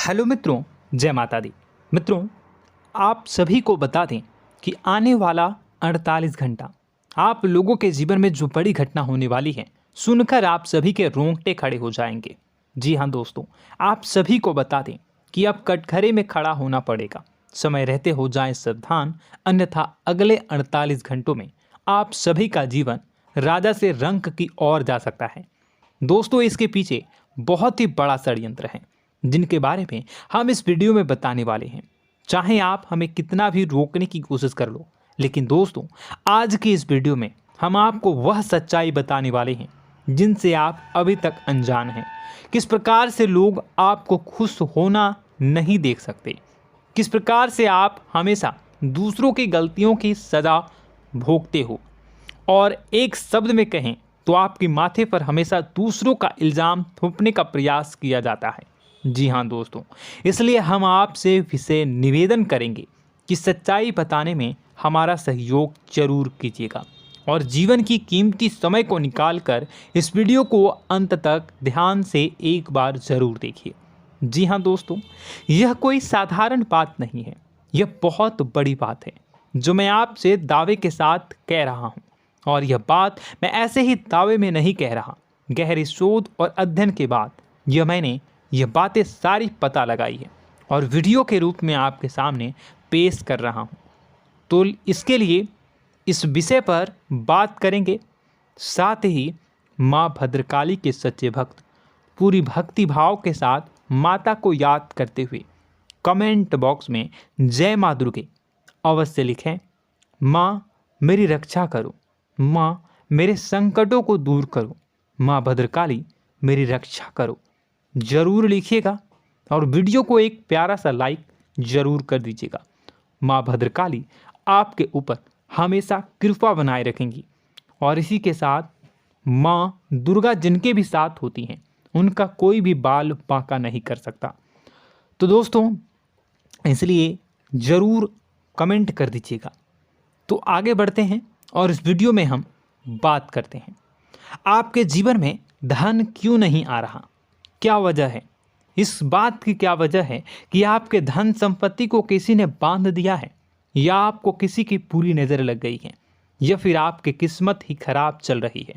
Hello मित्रों, जय माता दी। मित्रों, आप सभी को बता दें कि आने वाला 48 घंटा आप लोगों के जीवन में जो बड़ी घटना होने वाली है, सुनकर आप सभी के रोंगटे खड़े हो जाएंगे। जी हाँ दोस्तों, आप सभी को बता दें कि अब कटघरे में खड़ा होना पड़ेगा। समय रहते हो जाएं सावधान, अन्यथा अगले 48 घंटों में आप सभी का जीवन राजा से रंक की ओर जा सकता है। दोस्तों, इसके पीछे बहुत ही बड़ा षड्यंत्र है जिनके बारे में हम इस वीडियो में बताने वाले हैं। चाहे आप हमें कितना भी रोकने की कोशिश कर लो, लेकिन दोस्तों आज की इस वीडियो में हम आपको वह सच्चाई बताने वाले हैं जिनसे आप अभी तक अनजान हैं। किस प्रकार से लोग आपको खुश होना नहीं देख सकते, किस प्रकार से आप हमेशा दूसरों की गलतियों की सज़ा भोगते हो, और एक शब्द में कहें तो आपके माथे पर हमेशा दूसरों का इल्ज़ाम थोपने का प्रयास किया जाता है। जी हाँ दोस्तों, इसलिए हम आपसे विशेष निवेदन करेंगे कि सच्चाई बताने में हमारा सहयोग जरूर कीजिएगा और जीवन की कीमती समय को निकालकर इस वीडियो को अंत तक ध्यान से एक बार ज़रूर देखिए। जी हाँ दोस्तों, यह कोई साधारण बात नहीं है, यह बहुत बड़ी बात है जो मैं आपसे दावे के साथ कह रहा हूँ। और यह बात मैं ऐसे ही दावे में नहीं कह रहा, गहरी शोध और अध्ययन के बाद मैंने यह बातें सारी पता लगाई है और वीडियो के रूप में आपके सामने पेश कर रहा हूँ। तो इसके लिए इस विषय पर बात करेंगे। साथ ही माँ भद्रकाली के सच्चे भक्त पूरी भक्ति भाव के साथ माता को याद करते हुए कमेंट बॉक्स में जय माँ दुर्गे अवश्य लिखें। माँ मेरी रक्षा करो, माँ मेरे संकटों को दूर करो, माँ भद्रकाली मेरी रक्षा करो, जरूर लिखिएगा और वीडियो को एक प्यारा सा लाइक जरूर कर दीजिएगा। माँ भद्रकाली आपके ऊपर हमेशा कृपा बनाए रखेंगी और इसी के साथ माँ दुर्गा जिनके भी साथ होती हैं उनका कोई भी बाल बांका नहीं कर सकता। तो दोस्तों, इसलिए ज़रूर कमेंट कर दीजिएगा। तो आगे बढ़ते हैं और इस वीडियो में हम बात करते हैं, आपके जीवन में धन क्यों नहीं आ रहा, क्या वजह है। इस बात की क्या वजह है कि आपके धन संपत्ति को किसी ने बांध दिया है, या आपको किसी की पूरी नज़र लग गई है, या फिर आपकी किस्मत ही खराब चल रही है।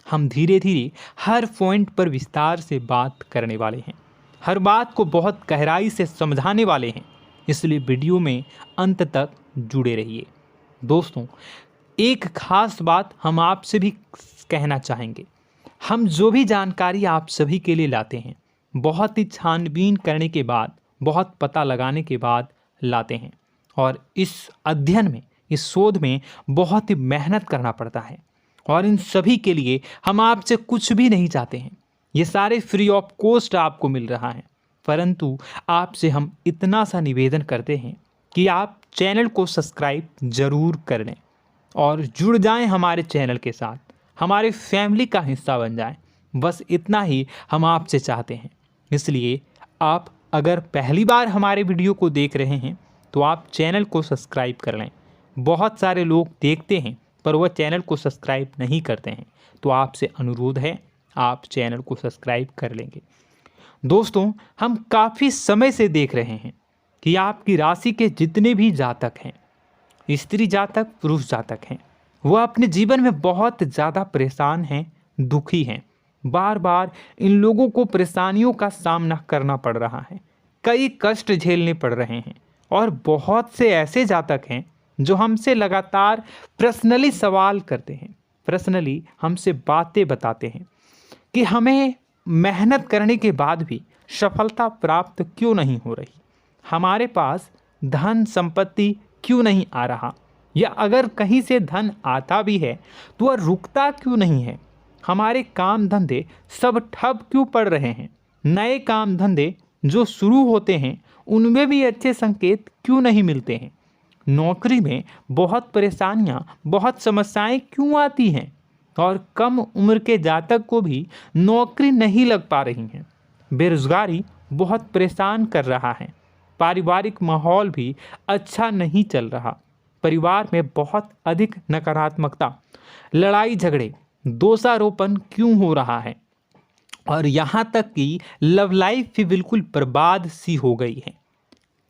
हम धीरे धीरे हर पॉइंट पर विस्तार से बात करने वाले हैं, हर बात को बहुत गहराई से समझाने वाले हैं, इसलिए वीडियो में अंत तक जुड़े रहिए। दोस्तों, एक खास बात हम आपसे भी कहना चाहेंगे, हम जो भी जानकारी आप सभी के लिए लाते हैं बहुत ही छानबीन करने के बाद, बहुत पता लगाने के बाद लाते हैं, और इस अध्ययन में, इस शोध में बहुत ही मेहनत करना पड़ता है। और इन सभी के लिए हम आपसे कुछ भी नहीं चाहते हैं, ये सारे फ्री ऑफ कॉस्ट आपको मिल रहा है। परंतु आपसे हम इतना सा निवेदन करते हैं कि आप चैनल को सब्सक्राइब ज़रूर कर लें और जुड़ जाएं हमारे चैनल के साथ, हमारे फैमिली का हिस्सा बन जाएं। बस इतना ही हम आपसे चाहते हैं। इसलिए आप अगर पहली बार हमारे वीडियो को देख रहे हैं तो आप चैनल को सब्सक्राइब कर लें। बहुत सारे लोग देखते हैं पर वह चैनल को सब्सक्राइब नहीं करते हैं, तो आपसे अनुरोध है आप चैनल को सब्सक्राइब कर लेंगे। दोस्तों, हम काफ़ी समय से देख रहे हैं कि आपकी राशि के जितने भी जातक हैं, स्त्री जातक, पुरुष जातक हैं, वह अपने जीवन में बहुत ज़्यादा परेशान हैं, दुखी हैं। बार बार इन लोगों को परेशानियों का सामना करना पड़ रहा है, कई कष्ट झेलने पड़ रहे हैं। और बहुत से ऐसे जातक हैं जो हमसे लगातार पर्सनली सवाल करते हैं, पर्सनली हमसे बातें बताते हैं कि हमें मेहनत करने के बाद भी सफलता प्राप्त क्यों नहीं हो रही, हमारे पास धन संपत्ति क्यों नहीं आ रहा, या अगर कहीं से धन आता भी है तो वह रुकता क्यों नहीं है, हमारे काम धंधे सब ठप क्यों पड़ रहे हैं, नए काम धंधे जो शुरू होते हैं उनमें भी अच्छे संकेत क्यों नहीं मिलते हैं, नौकरी में बहुत परेशानियां, बहुत समस्याएं क्यों आती हैं, और कम उम्र के जातक को भी नौकरी नहीं लग पा रही हैं, बेरोजगारी बहुत परेशान कर रहा है, पारिवारिक माहौल भी अच्छा नहीं चल रहा, परिवार में बहुत अधिक नकारात्मकता, लड़ाई झगड़े, दोषारोपण क्यों हो रहा है, और यहाँ तक कि लव लाइफ भी बिल्कुल बर्बाद सी हो गई है।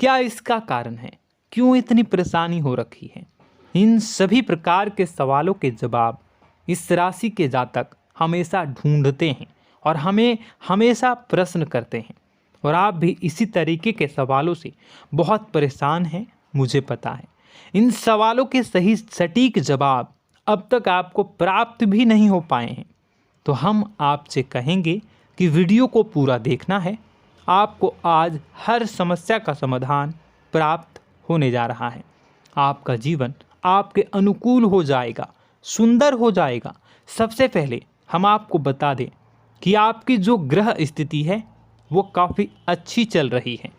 क्या इसका कारण है? क्यों इतनी परेशानी हो रखी है? इन सभी प्रकार के सवालों के जवाब इस राशि के जातक हमेशा ढूंढते हैं और हमें हमेशा प्रश्न करते हैं, और आप भी इसी तरीके के सवालों से बहुत परेशान हैं, मुझे पता है। इन सवालों के सही सटीक जवाब अब तक आपको प्राप्त भी नहीं हो पाए हैं, तो हम आपसे कहेंगे कि वीडियो को पूरा देखना है। आपको आज हर समस्या का समाधान प्राप्त होने जा रहा है। आपका जीवन आपके अनुकूल हो जाएगा, सुंदर हो जाएगा। सबसे पहले हम आपको बता दें कि आपकी जो ग्रह स्थिति है वो काफ़ी अच्छी चल रही है,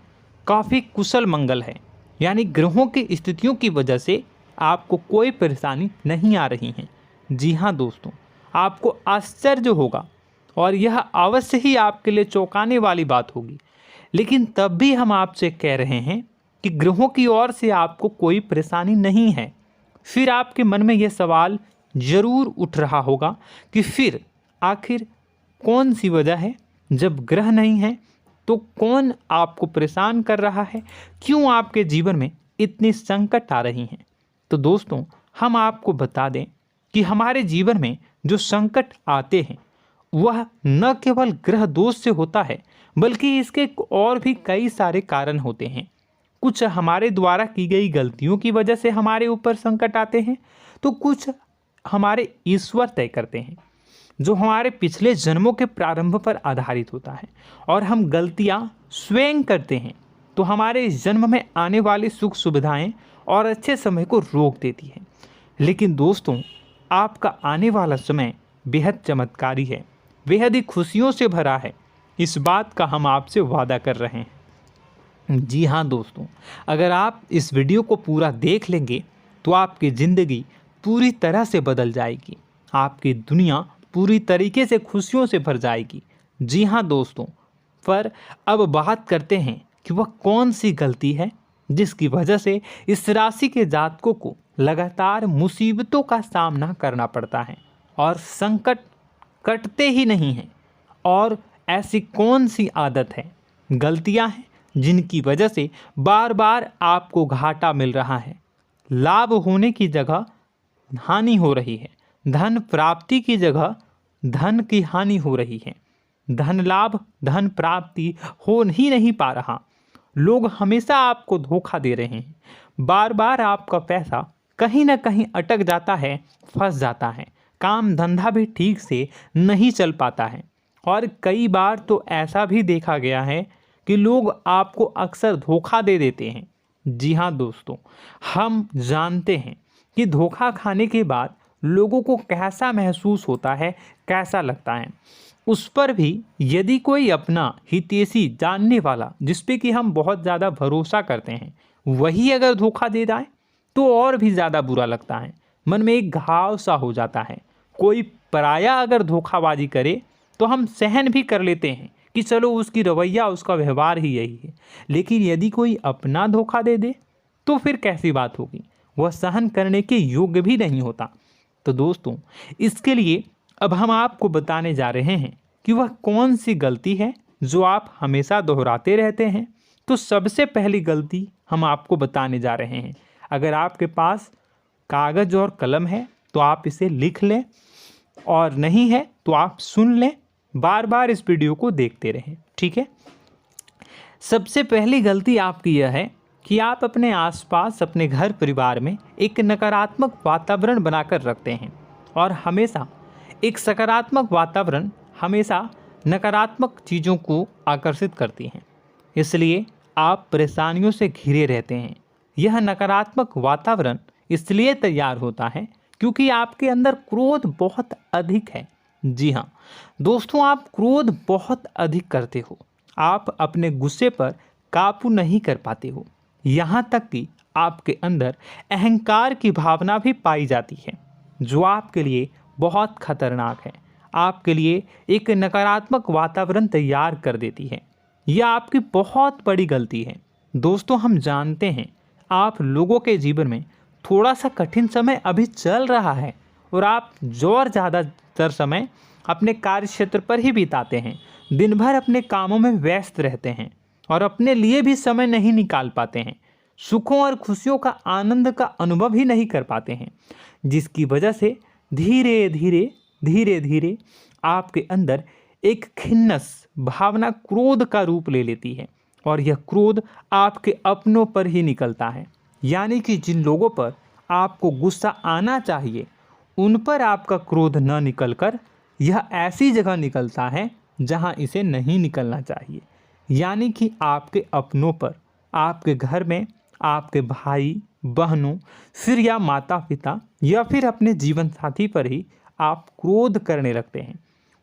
काफ़ी कुशल मंगल है, यानी ग्रहों की स्थितियों की वजह से आपको कोई परेशानी नहीं आ रही है। जी हाँ दोस्तों, आपको आश्चर्य होगा और यह अवश्य ही आपके लिए चौंकाने वाली बात होगी, लेकिन तब भी हम आपसे कह रहे हैं कि ग्रहों की ओर से आपको कोई परेशानी नहीं है। फिर आपके मन में यह सवाल जरूर उठ रहा होगा कि फिर आखिर कौन सी वजह है? जब ग्रह नहीं है तो कौन आपको परेशान कर रहा है? क्यों आपके जीवन में इतनी संकट आ रही हैं? तो दोस्तों, हम आपको बता दें कि हमारे जीवन में जो संकट आते हैं वह न केवल ग्रह दोष से होता है, बल्कि इसके और भी कई सारे कारण होते हैं। कुछ हमारे द्वारा की गई गलतियों की वजह से हमारे ऊपर संकट आते हैं, तो कुछ हमारे ईश्वर तय करते हैं, जो हमारे पिछले जन्मों के प्रारंभ पर आधारित होता है। और हम गलतियां स्वयं करते हैं तो हमारे इस जन्म में आने वाली सुख सुविधाएं और अच्छे समय को रोक देती है। लेकिन दोस्तों, आपका आने वाला समय बेहद चमत्कारी है, बेहद ही खुशियों से भरा है। इस बात का हम आपसे वादा कर रहे हैं। जी हाँ दोस्तों, अगर आप इस वीडियो को पूरा देख लेंगे तो आपकी ज़िंदगी पूरी तरह से बदल जाएगी, आपकी दुनिया पूरी तरीके से खुशियों से भर जाएगी। जी हाँ दोस्तों, पर अब बात करते हैं कि वह कौन सी गलती है जिसकी वजह से इस राशि के जातकों को लगातार मुसीबतों का सामना करना पड़ता है और संकट कटते ही नहीं हैं। और ऐसी कौन सी आदत है, गलतियां हैं जिनकी वजह से बार बार आपको घाटा मिल रहा है, लाभ होने की जगह हानि हो रही है, धन प्राप्ति की जगह धन की हानि हो रही है, धन लाभ धन प्राप्ति हो ही नहीं पा रहा, लोग हमेशा आपको धोखा दे रहे हैं, बार बार आपका पैसा कहीं ना कहीं अटक जाता है, फंस जाता है, काम धंधा भी ठीक से नहीं चल पाता है। और कई बार तो ऐसा भी देखा गया है कि लोग आपको अक्सर धोखा दे देते हैं। जी हाँ दोस्तों, हम जानते हैं कि धोखा खाने के बाद लोगों को कैसा महसूस होता है, कैसा लगता है। उस पर भी यदि कोई अपना हितैषी जानने वाला, जिस पे कि हम बहुत ज़्यादा भरोसा करते हैं, वही अगर धोखा दे जाए तो और भी ज़्यादा बुरा लगता है, मन में एक घाव सा हो जाता है। कोई पराया अगर धोखाबाजी करे तो हम सहन भी कर लेते हैं कि चलो उसकी रवैया उसका व्यवहार ही यही है, लेकिन यदि कोई अपना धोखा दे दे तो फिर कैसी बात होगी, वह सहन करने के योग्य भी नहीं होता। तो दोस्तों, इसके लिए अब हम आपको बताने जा रहे हैं कि वह कौन सी गलती है जो आप हमेशा दोहराते रहते हैं। तो सबसे पहली गलती हम आपको बताने जा रहे हैं। अगर आपके पास कागज़ और कलम है तो आप इसे लिख लें, और नहीं है तो आप सुन लें, बार बार इस वीडियो को देखते रहें, ठीक है। सबसे पहली गलती आपकी यह है कि आप अपने आसपास, अपने घर परिवार में एक नकारात्मक वातावरण बनाकर रखते हैं, और हमेशा एक सकारात्मक वातावरण हमेशा नकारात्मक चीज़ों को आकर्षित करती हैं, इसलिए आप परेशानियों से घिरे रहते हैं। यह नकारात्मक वातावरण इसलिए तैयार होता है क्योंकि आपके अंदर क्रोध बहुत अधिक है। जी हाँ दोस्तों, आप क्रोध बहुत अधिक करते हो, आप अपने गुस्से पर काबू नहीं कर पाते हो, यहाँ तक कि आपके अंदर अहंकार की भावना भी पाई जाती है, जो आपके लिए बहुत खतरनाक है, आपके लिए एक नकारात्मक वातावरण तैयार कर देती है। यह आपकी बहुत बड़ी गलती है। दोस्तों, हम जानते हैं आप लोगों के जीवन में थोड़ा सा कठिन समय अभी चल रहा है, और आप और ज़्यादातर समय अपने कार्य क्षेत्र पर ही बिताते हैं। दिन भर अपने कामों में व्यस्त रहते हैं और अपने लिए भी समय नहीं निकाल पाते हैं। सुखों और खुशियों का आनंद का अनुभव ही नहीं कर पाते हैं, जिसकी वजह से धीरे धीरे आपके अंदर एक खिन्नस भावना क्रोध का रूप ले लेती है और यह क्रोध आपके अपनों पर ही निकलता है। यानी कि जिन लोगों पर आपको गुस्सा आना चाहिए उन पर आपका क्रोध न निकलकर यह ऐसी जगह निकलता है जहां इसे नहीं निकलना चाहिए। यानी कि आपके अपनों पर, आपके घर में आपके भाई बहनों, फिर या माता पिता या फिर अपने जीवन साथी पर ही आप क्रोध करने लगते हैं।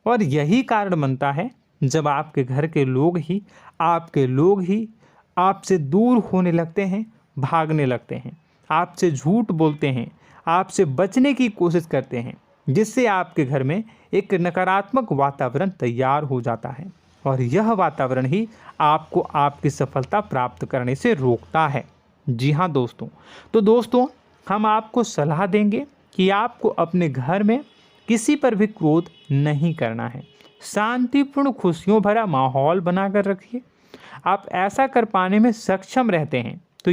और यही कारण बनता है जब आपके घर के लोग ही आपसे दूर होने लगते हैं, भागने लगते हैं, आपसे झूठ बोलते हैं, आपसे बचने की कोशिश करते हैं, जिससे आपके घर में एक नकारात्मक वातावरण तैयार हो जाता है और यह वातावरण ही आपको आपकी सफलता प्राप्त करने से रोकता है। जी हाँ दोस्तों, तो दोस्तों हम आपको सलाह देंगे कि आपको अपने घर में किसी पर भी क्रोध नहीं करना है। शांतिपूर्ण खुशियों भरा माहौल बनाकर रखिए। आप ऐसा कर पाने में सक्षम रहते हैं तो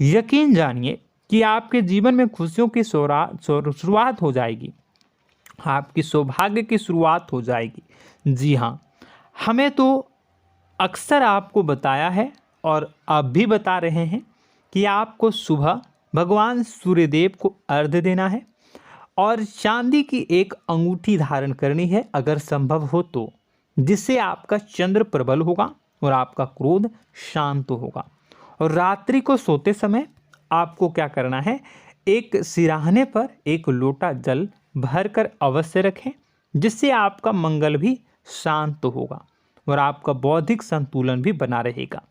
यकीन जानिए कि आपके जीवन में खुशियों की शुरुआत हो जाएगी, आपकी सौभाग्य की शुरुआत हो जाएगी। जी हाँ, हमें तो अक्सर आपको बताया है और अब भी बता रहे हैं कि आपको सुबह भगवान सूर्यदेव को अर्घ्य देना है और चांदी की एक अंगूठी धारण करनी है अगर संभव हो तो, जिससे आपका चंद्र प्रबल होगा और आपका क्रोध शांत होगा। और रात्रि को सोते समय आपको क्या करना है, एक सिराहने पर एक लोटा जल भरकर अवश्य रखें, जिससे आपका मंगल भी शांत होगा और आपका बौद्धिक संतुलन भी बना रहेगा।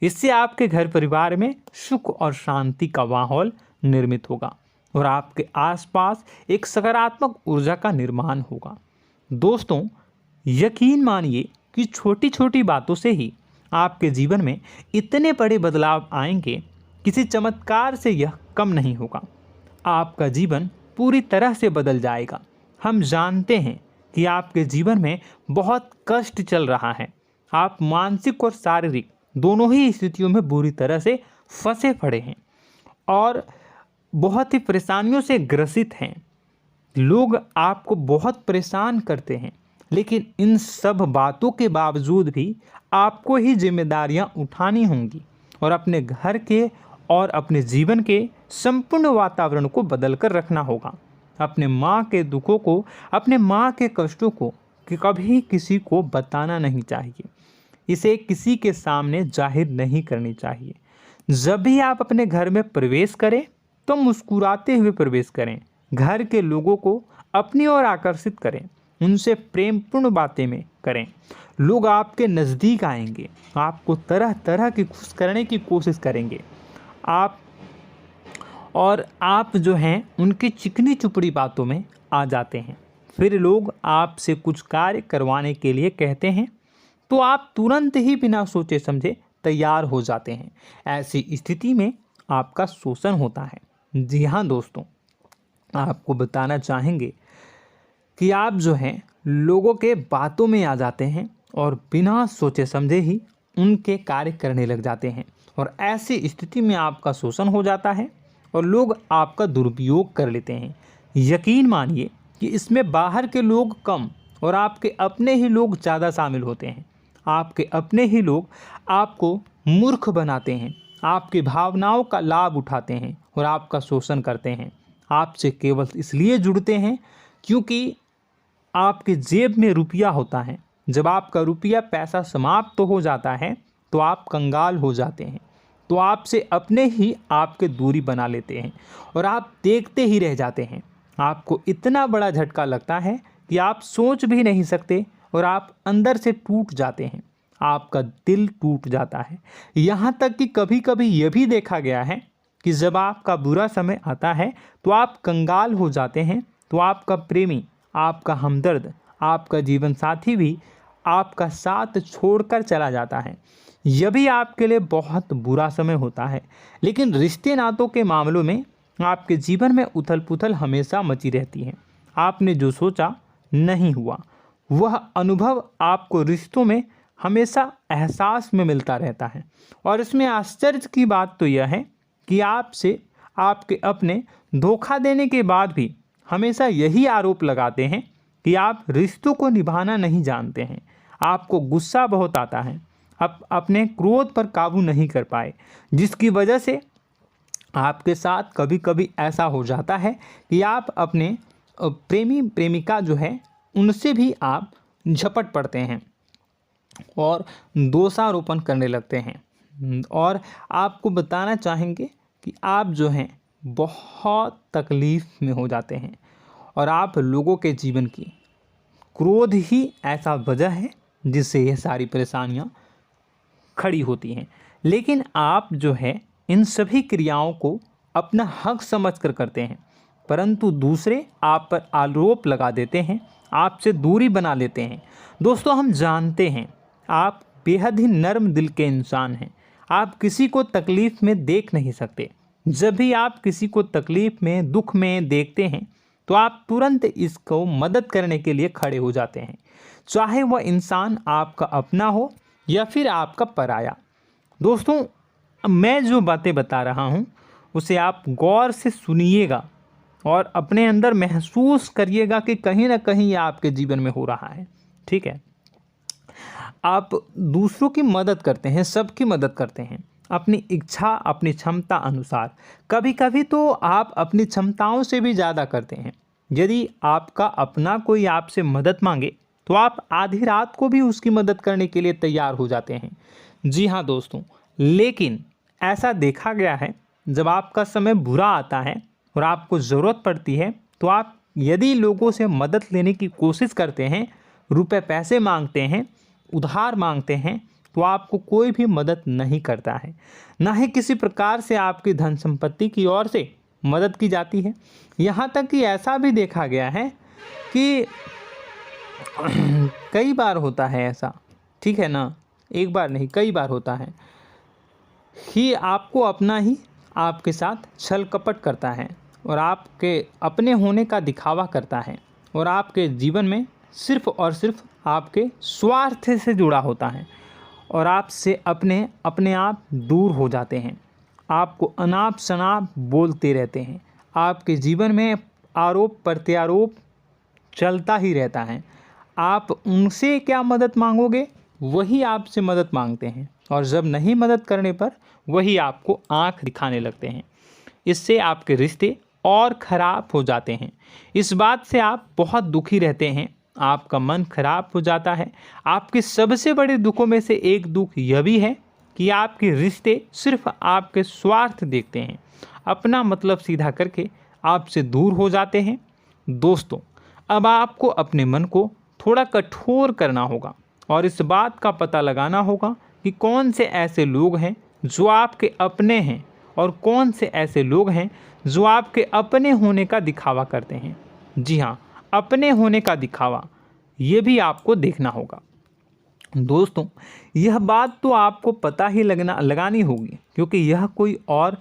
इससे आपके घर परिवार में सुख और शांति का माहौल निर्मित होगा और आपके आसपास एक सकारात्मक ऊर्जा का निर्माण होगा। दोस्तों यकीन मानिए कि छोटी छोटी बातों से ही आपके जीवन में इतने बड़े बदलाव आएंगे, किसी चमत्कार से यह कम नहीं होगा। आपका जीवन पूरी तरह से बदल जाएगा। हम जानते हैं कि आपके जीवन में बहुत कष्ट चल रहा है, आप मानसिक और शारीरिक दोनों ही स्थितियों में बुरी तरह से फंसे पड़े हैं और बहुत ही परेशानियों से ग्रसित हैं। लोग आपको बहुत परेशान करते हैं, लेकिन इन सब बातों के बावजूद भी आपको ही जिम्मेदारियां उठानी होंगी और अपने घर के और अपने जीवन के संपूर्ण वातावरण को बदल कर रखना होगा। अपने माँ के दुखों को, अपने माँ के कष्टों को कभी किसी को बताना नहीं चाहिए, इसे किसी के सामने जाहिर नहीं करनी चाहिए। जब भी आप अपने घर में प्रवेश करें तो मुस्कुराते हुए प्रवेश करें, घर के लोगों को अपनी ओर आकर्षित करें, उनसे प्रेमपूर्ण बातें में करें। लोग आपके नज़दीक आएंगे, आपको तरह तरह की खुश करने की कोशिश करेंगे। आप जो हैं उनकी चिकनी चुपड़ी बातों में आ जाते हैं। फिर लोग आपसे कुछ कार्य करवाने के लिए कहते हैं तो आप तुरंत ही बिना सोचे समझे तैयार हो जाते हैं। ऐसी स्थिति में आपका शोषण होता है। जी हाँ दोस्तों, आपको बताना चाहेंगे कि आप जो हैं लोगों के बातों में आ जाते हैं और बिना सोचे समझे ही उनके कार्य करने लग जाते हैं और ऐसी स्थिति में आपका शोषण हो जाता है और लोग आपका दुरुपयोग कर लेते हैं। यकीन मानिए कि इसमें बाहर के लोग कम और आपके अपने ही लोग ज़्यादा शामिल होते हैं। आपके अपने ही लोग आपको मूर्ख बनाते हैं, आपकी भावनाओं का लाभ उठाते हैं और आपका शोषण करते हैं। आपसे केवल इसलिए जुड़ते हैं क्योंकि आपके जेब में रुपया होता है। जब आपका रुपया पैसा समाप्त हो जाता है तो आप कंगाल हो जाते हैं, तो आपसे अपने ही आपके दूरी बना लेते हैं और आप देखते ही रह जाते हैं। आपको इतना बड़ा झटका लगता है कि आप सोच भी नहीं सकते और आप अंदर से टूट जाते हैं, आपका दिल टूट जाता है। यहाँ तक कि कभी कभी यह भी देखा गया है कि जब आपका बुरा समय आता है तो आप कंगाल हो जाते हैं, तो आपका प्रेमी, आपका हमदर्द, आपका जीवन साथी भी आपका साथ छोड़कर चला जाता है। यह भी आपके लिए बहुत बुरा समय होता है। लेकिन रिश्ते नातों के मामलों में आपके जीवन में उथल पुथल हमेशा मची रहती है। आपने जो सोचा नहीं हुआ, वह अनुभव आपको रिश्तों में हमेशा एहसास में मिलता रहता है। और इसमें आश्चर्य की बात तो यह है कि आपसे आपके अपने धोखा देने के बाद भी हमेशा यही आरोप लगाते हैं कि आप रिश्तों को निभाना नहीं जानते हैं। आपको गुस्सा बहुत आता है, अपने क्रोध पर काबू नहीं कर पाए, जिसकी वजह से आपके साथ कभी कभी ऐसा हो जाता है कि आप अपने प्रेमी प्रेमिका जो है उनसे भी आप झपट पड़ते हैं और दोषारोपण करने लगते हैं। और आपको बताना चाहेंगे कि आप जो हैं बहुत तकलीफ़ में हो जाते हैं और आप लोगों के जीवन की क्रोध ही ऐसा वजह है जिससे ये सारी परेशानियां खड़ी होती हैं। लेकिन आप जो है इन सभी क्रियाओं को अपना हक समझकर करते हैं, परंतु दूसरे आप पर आरोप लगा देते हैं, आपसे दूरी बना लेते हैं। दोस्तों, हम जानते हैं आप बेहद ही नर्म दिल के इंसान हैं। आप किसी को तकलीफ़ में देख नहीं सकते। जब भी आप किसी को तकलीफ़ में, दुख में देखते हैं तो आप तुरंत इसको मदद करने के लिए खड़े हो जाते हैं, चाहे वह इंसान आपका अपना हो या फिर आपका पराया। दोस्तों, मैं जो बातें बता रहा हूँ उसे आप गौर से सुनिएगा और अपने अंदर महसूस करिएगा कि कहीं ना कहीं ये आपके जीवन में हो रहा है। ठीक है, आप दूसरों की मदद करते हैं, सबकी मदद करते हैं अपनी इच्छा, अपनी क्षमता अनुसार। कभी कभी तो आप अपनी क्षमताओं से भी ज़्यादा करते हैं। यदि आपका अपना कोई आपसे मदद मांगे तो आप आधी रात को भी उसकी मदद करने के लिए तैयार हो जाते हैं। जी हाँ दोस्तों, लेकिन ऐसा देखा गया है जब आपका समय बुरा आता है और आपको ज़रूरत पड़ती है तो आप यदि लोगों से मदद लेने की कोशिश करते हैं, रुपए पैसे मांगते हैं, उधार मांगते हैं, तो आपको कोई भी मदद नहीं करता है। ना ही किसी प्रकार से आपकी धन संपत्ति की ओर से मदद की जाती है। यहाँ तक कि ऐसा भी देखा गया है कि कई बार होता है ऐसा, ठीक है ना, एक बार नहीं कई बार होता है कि आपको अपना ही आपके साथ छल कपट करता है और आपके अपने होने का दिखावा करता है और आपके जीवन में सिर्फ और सिर्फ आपके स्वार्थ से जुड़ा होता है और आपसे अपने आप दूर हो जाते हैं। आपको अनाप शनाप बोलते रहते हैं। आपके जीवन में आरोप प्रत्यारोप चलता ही रहता है। आप उनसे क्या मदद मांगोगे, वही आपसे मदद मांगते हैं और जब नहीं मदद करने पर वही आपको आंख दिखाने लगते हैं। इससे आपके रिश्ते और ख़राब हो जाते हैं। इस बात से आप बहुत दुखी रहते हैं, आपका मन खराब हो जाता है। आपके सबसे बड़े दुखों में से एक दुख यह भी है कि आपके रिश्ते सिर्फ आपके स्वार्थ देखते हैं, अपना मतलब सीधा करके आपसे दूर हो जाते हैं। दोस्तों, अब आपको अपने मन को थोड़ा कठोर करना होगा और इस बात का पता लगाना होगा कि कौन से ऐसे लोग हैं जो आपके अपने हैं और कौन से ऐसे लोग हैं जो आपके अपने होने का दिखावा करते हैं। जी हाँ, अपने होने का दिखावा, ये भी आपको देखना होगा। दोस्तों, यह बात तो आपको पता ही लगानी होगी, क्योंकि यह कोई और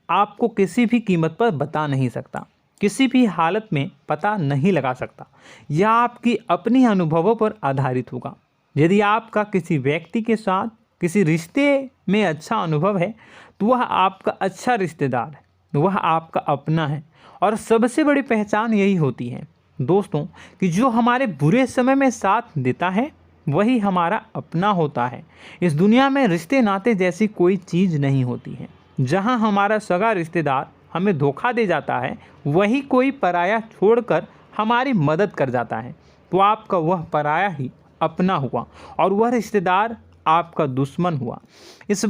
आपको किसी भी कीमत पर बता नहीं सकता, किसी भी हालत में पता नहीं लगा सकता। यह आपकी अपनी अनुभवों पर आधारित होगा। यदि आपका किसी व्यक्ति के साथ किसी रिश्ते में अच्छा अनुभव है तो वह आपका अच्छा रिश्तेदार है, वह आपका अपना है। और सबसे बड़ी पहचान यही होती है दोस्तों कि जो हमारे बुरे समय में साथ देता है वही हमारा अपना होता है। इस दुनिया में रिश्ते नाते जैसी कोई चीज़ नहीं होती है। जहां हमारा सगा रिश्तेदार हमें धोखा दे जाता है, वही कोई पराया छोड़कर हमारी मदद कर जाता है, तो आपका वह पराया ही अपना हुआ और वह रिश्तेदार आपका दुश्मन हुआ। इस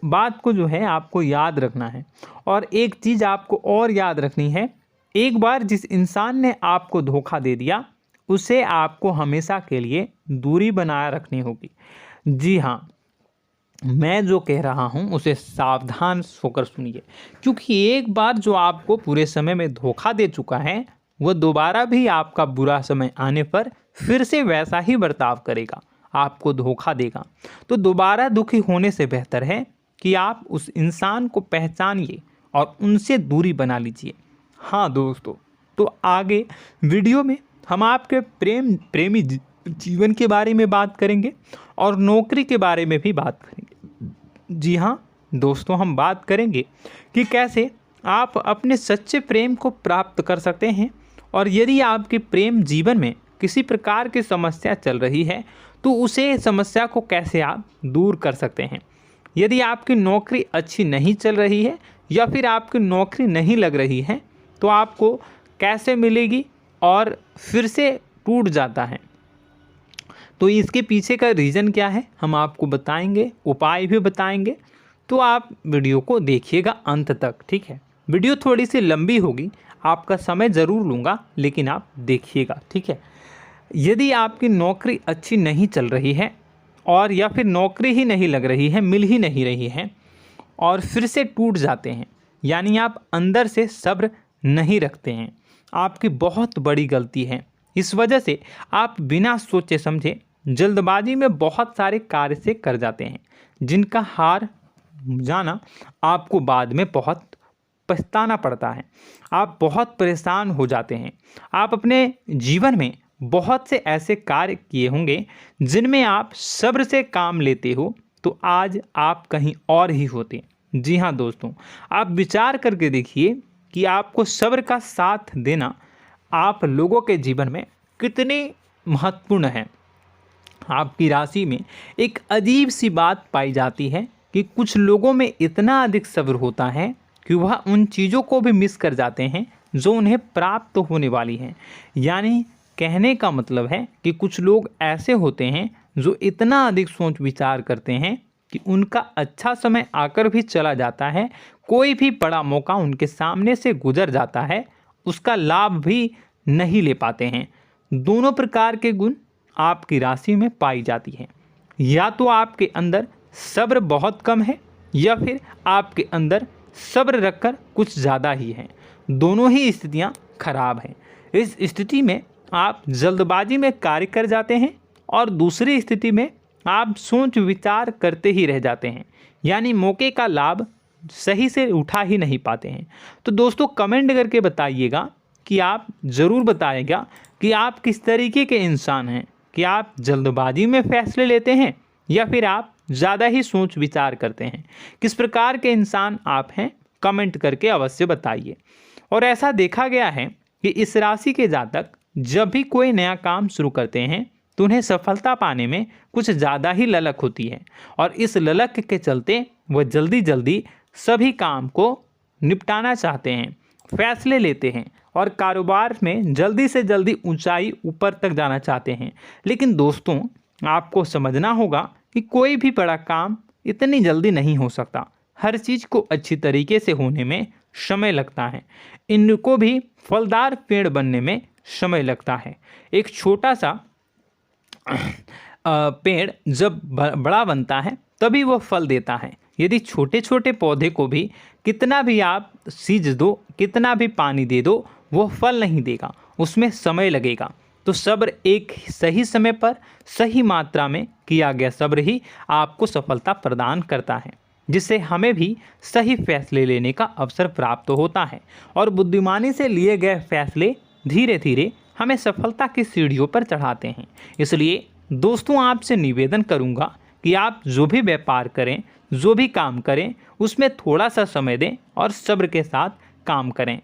बात को जो है आपको याद रखना है। और एक चीज़ आपको और याद रखनी है, एक बार जिस इंसान ने आपको धोखा दे दिया उसे आपको हमेशा के लिए दूरी बनाए रखनी होगी। जी हाँ, मैं जो कह रहा हूँ उसे सावधान होकर सुनिए, क्योंकि एक बार जो आपको पूरे समय में धोखा दे चुका है वह दोबारा भी आपका बुरा समय आने पर फिर से वैसा ही बर्ताव करेगा, आपको धोखा देगा। तो दोबारा दुखी होने से बेहतर है कि आप उस इंसान को पहचानिए और उनसे दूरी बना लीजिए। हाँ दोस्तों, तो आगे वीडियो में हम आपके प्रेमी जीवन के बारे में बात करेंगे और नौकरी के बारे में भी बात करेंगे। जी हाँ दोस्तों, हम बात करेंगे कि कैसे आप अपने सच्चे प्रेम को प्राप्त कर सकते हैं, और यदि आपके प्रेम जीवन में किसी प्रकार की समस्या चल रही है तो उसे समस्या को कैसे आप दूर कर सकते हैं। यदि आपकी नौकरी अच्छी नहीं चल रही है या फिर आपकी नौकरी नहीं लग रही है तो आपको कैसे मिलेगी और फिर से टूट जाता है, तो इसके पीछे का रीज़न क्या है हम आपको बताएंगे, उपाय भी बताएंगे। तो आप वीडियो को देखिएगा अंत तक, ठीक है। वीडियो थोड़ी सी लंबी होगी, आपका समय ज़रूर लूँगा, लेकिन आप देखिएगा, ठीक है। यदि आपकी नौकरी अच्छी नहीं चल रही है और या फिर नौकरी ही नहीं लग रही है, मिल ही नहीं रही है और फिर से टूट जाते हैं, यानी आप अंदर से सब्र नहीं रखते हैं, आपकी बहुत बड़ी गलती है। इस वजह से आप बिना सोचे समझे जल्दबाजी में बहुत सारे कार्य से कर जाते हैं, जिनका हार जाना आपको बाद में बहुत पछताना पड़ता है। आप बहुत परेशान हो जाते हैं। आप अपने जीवन में बहुत से ऐसे कार्य किए होंगे जिनमें आप सब्र से काम लेते हो, तो आज आप कहीं और ही होते। जी हाँ दोस्तों, आप विचार करके देखिए कि आपको सब्र का साथ देना आप लोगों के जीवन में कितनी महत्वपूर्ण है। आपकी राशि में एक अजीब सी बात पाई जाती है कि कुछ लोगों में इतना अधिक सब्र होता है कि वह उन चीज़ों को भी मिस कर जाते हैं जो उन्हें प्राप्त होने वाली हैं। यानी कहने का मतलब है कि कुछ लोग ऐसे होते हैं जो इतना अधिक सोच विचार करते हैं कि उनका अच्छा समय आकर भी चला जाता है, कोई भी बड़ा मौका उनके सामने से गुजर जाता है, उसका लाभ भी नहीं ले पाते हैं। दोनों प्रकार के गुण आपकी राशि में पाई जाती हैं। या तो आपके अंदर सब्र बहुत कम है या फिर आपके अंदर सब्र रखकर कुछ ज़्यादा ही है। दोनों ही स्थितियाँ खराब हैं। इस स्थिति में आप जल्दबाजी में कार्य कर जाते हैं और दूसरी स्थिति में आप सोच विचार करते ही रह जाते हैं, यानी मौके का लाभ सही से उठा ही नहीं पाते हैं। तो दोस्तों कमेंट करके बताइएगा कि आप ज़रूर बताइएगा कि आप किस तरीके के इंसान हैं, कि आप जल्दबाजी में फैसले लेते हैं या फिर आप ज़्यादा ही सोच विचार करते हैं। किस प्रकार के इंसान आप हैं, कमेंट करके अवश्य बताइए। और ऐसा देखा गया है कि इस राशि के जातक जब भी कोई नया काम शुरू करते हैं तो उन्हें सफलता पाने में कुछ ज़्यादा ही ललक होती है, और इस ललक के चलते वह जल्दी जल्दी सभी काम को निपटाना चाहते हैं, फैसले लेते हैं और कारोबार में जल्दी से जल्दी ऊंचाई ऊपर तक जाना चाहते हैं। लेकिन दोस्तों आपको समझना होगा कि कोई भी बड़ा काम इतनी जल्दी नहीं हो सकता। हर चीज़ को अच्छी तरीके से होने में समय लगता है। इनको भी फलदार पेड़ बनने में समय लगता है। एक छोटा सा पेड़ जब बड़ा बनता है तभी वो फल देता है। यदि छोटे छोटे पौधे को भी कितना भी आप सींच दो, कितना भी पानी दे दो, वो फल नहीं देगा, उसमें समय लगेगा। तो सब्र एक सही समय पर सही मात्रा में किया गया सब्र ही आपको सफलता प्रदान करता है, जिससे हमें भी सही फैसले लेने का अवसर प्राप्त होता है। और बुद्धिमानी से लिए गए फैसले धीरे धीरे हमें सफलता की सीढ़ियों पर चढ़ाते हैं। इसलिए दोस्तों आपसे निवेदन करूंगा कि आप जो भी व्यापार करें, जो भी काम करें, उसमें थोड़ा सा समय दें और सब्र के साथ काम करें।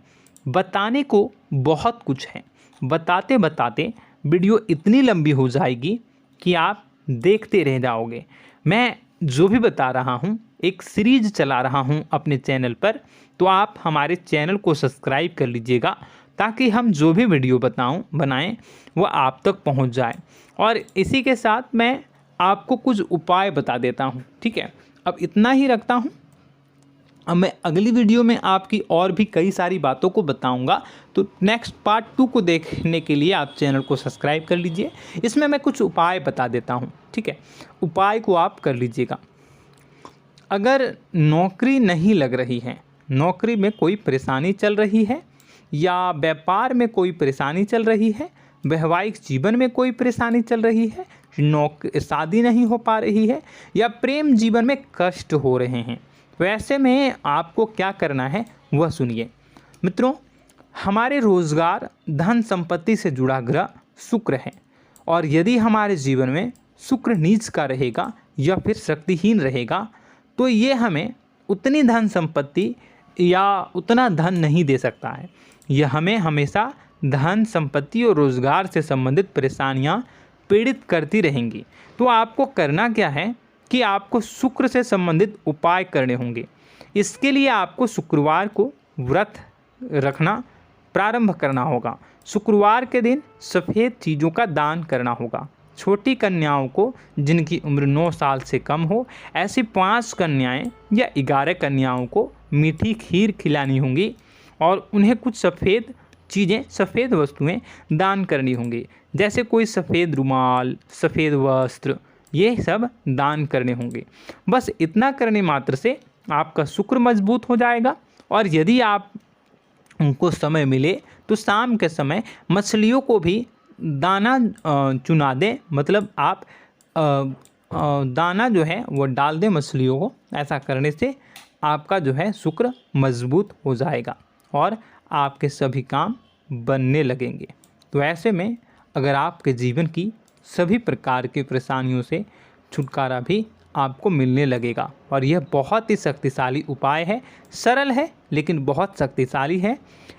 बताने को बहुत कुछ है, बताते बताते वीडियो इतनी लंबी हो जाएगी कि आप देखते रह जाओगे। मैं जो भी बता रहा हूँ एक सीरीज चला रहा हूँ अपने चैनल पर, तो आप हमारे चैनल को सब्सक्राइब कर लीजिएगा ताकि हम जो भी वीडियो बनाएं वो आप तक पहुँच जाए। और इसी के साथ मैं आपको कुछ उपाय बता देता हूँ, ठीक है। अब इतना ही रखता हूँ। अब मैं अगली वीडियो में आपकी और भी कई सारी बातों को बताऊंगा। तो नेक्स्ट पार्ट 2 को देखने के लिए आप चैनल को सब्सक्राइब कर लीजिए। इसमें मैं कुछ उपाय बता देता हूं, ठीक है। उपाय को आप कर लीजिएगा। अगर नौकरी नहीं लग रही है, नौकरी में कोई परेशानी चल रही है, या व्यापार में कोई परेशानी चल रही है, वैवाहिक जीवन में कोई परेशानी चल रही है, शादी नहीं हो पा रही है, या प्रेम जीवन में कष्ट हो रहे हैं, वैसे में आपको क्या करना है, वह सुनिए। मित्रों, हमारे रोजगार धन संपत्ति से जुड़ा ग्रह शुक्र है, और यदि हमारे जीवन में शुक्र नीच का रहेगा या फिर शक्तिहीन रहेगा तो ये हमें उतनी धन संपत्ति या उतना धन नहीं दे सकता है। यह हमें हमेशा धन संपत्ति और रोजगार से संबंधित परेशानियां पीड़ित करती रहेंगी। तो आपको करना क्या है कि आपको शुक्र से संबंधित उपाय करने होंगे। इसके लिए आपको शुक्रवार को व्रत रखना प्रारंभ करना होगा। शुक्रवार के दिन सफ़ेद चीज़ों का दान करना होगा। छोटी कन्याओं को जिनकी उम्र 9 साल से कम हो, ऐसी 5 कन्याएं या 11 कन्याओं को मीठी खीर खिलानी होंगी और उन्हें कुछ सफ़ेद चीज़ें, सफ़ेद वस्तुएं दान करनी होंगी, जैसे कोई सफ़ेद रुमाल, सफ़ेद वस्त्र, ये सब दान करने होंगे। बस इतना करने मात्र से आपका शुक्र मजबूत हो जाएगा। और यदि आप उनको समय मिले तो शाम के समय मछलियों को भी दाना चुना दें, मतलब आप दाना जो है वो डाल दें मछलियों को। ऐसा करने से आपका जो है शुक्र मजबूत हो जाएगा और आपके सभी काम बनने लगेंगे। तो ऐसे में अगर आपके जीवन की सभी प्रकार की परेशानियों से छुटकारा भी आपको मिलने लगेगा। और यह बहुत ही शक्तिशाली उपाय है, सरल है लेकिन बहुत शक्तिशाली है।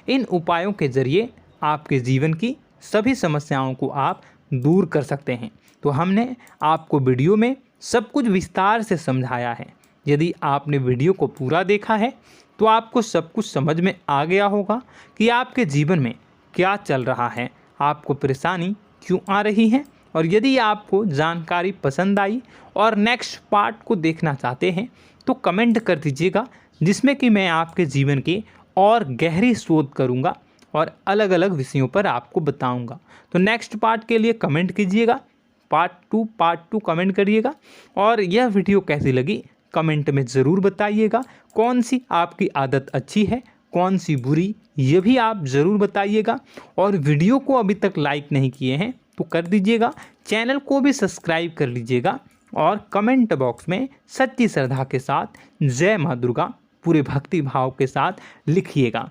इन उपायों के ज़रिए आपके जीवन की सभी समस्याओं को आप दूर कर सकते हैं। तो हमने आपको वीडियो में सब कुछ विस्तार से समझाया है। यदि आपने वीडियो को पूरा देखा है तो आपको सब कुछ समझ में आ गया होगा कि आपके जीवन में क्या चल रहा है, आपको परेशानी क्यों आ रही है। और यदि आपको जानकारी पसंद आई और नेक्स्ट पार्ट को देखना चाहते हैं तो कमेंट कर दीजिएगा, जिसमें कि मैं आपके जीवन की और गहरी शोध करूंगा और अलग अलग विषयों पर आपको बताऊंगा। तो नेक्स्ट पार्ट के लिए कमेंट कीजिएगा, पार्ट टू कमेंट करिएगा। और यह वीडियो कैसी लगी कमेंट में ज़रूर बताइएगा। कौन सी आपकी आदत अच्छी है, कौन सी बुरी, ये भी आप ज़रूर बताइएगा। और वीडियो को अभी तक लाइक नहीं किए हैं तो कर दीजिएगा, चैनल को भी सब्सक्राइब कर लीजिएगा और कमेंट बॉक्स में सच्ची श्रद्धा के साथ जय माँ दुर्गा पूरे भक्ति भाव के साथ लिखिएगा।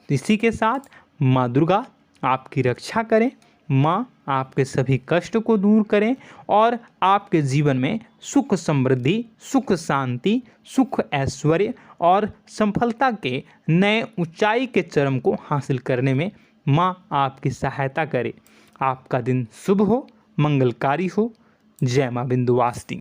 इसी के साथ माँ दुर्गा आपकी रक्षा करें, माँ आपके सभी कष्ट को दूर करें और आपके जीवन में सुख समृद्धि, सुख शांति, सुख ऐश्वर्य और सफलता के नए ऊंचाई के चरम को हासिल करने में माँ आपकी सहायता करे। आपका दिन शुभ हो, मंगलकारी हो। जय माँ विंध्यवासिनी।